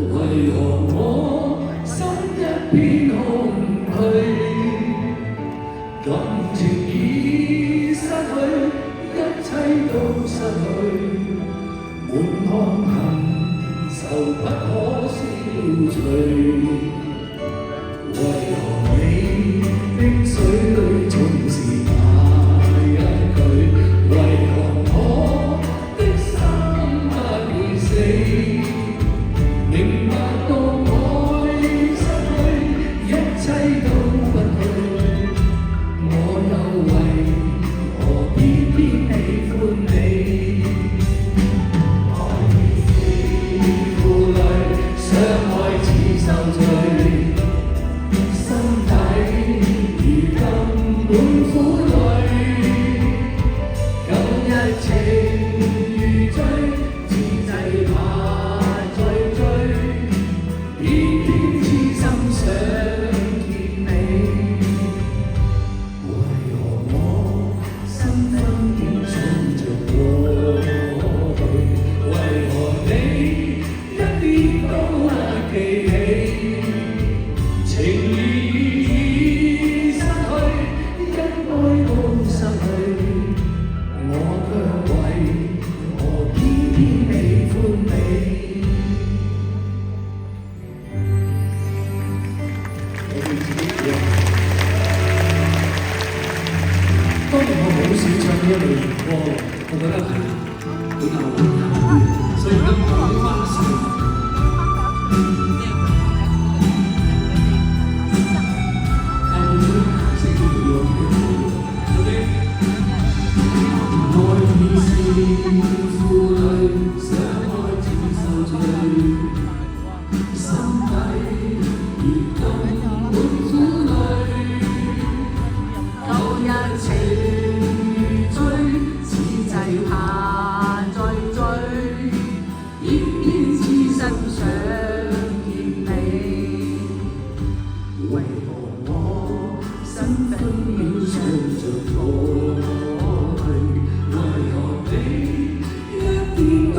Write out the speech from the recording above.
為何我心一片空虛？感情已失去，一切都失去，滿腔恨愁不可消除。為何你的水裏總是那一句？為何我的心不會死？明白到愛失去，一切都不對，我又為何偏偏喜歡你？愛已是負累，相愛似受罪，心底如今滿苦淚，舊日情如醉，自制怕再追，偏偏痴心想見你。為何我身分已衝着過去？為何你一啲都不記起？情義已失去，因愛都失去，我卻為何偏偏喜歡你？當然我好少唱呢一類型歌，我覺得係比較溫柔啲，所以而家講翻先。愛已是負累，相愛似受罪，心底如今滿苦淚。舊日情如醉，此際怕再追，偏偏痴心想見你。為何我身分已衝着過去？為何你一點都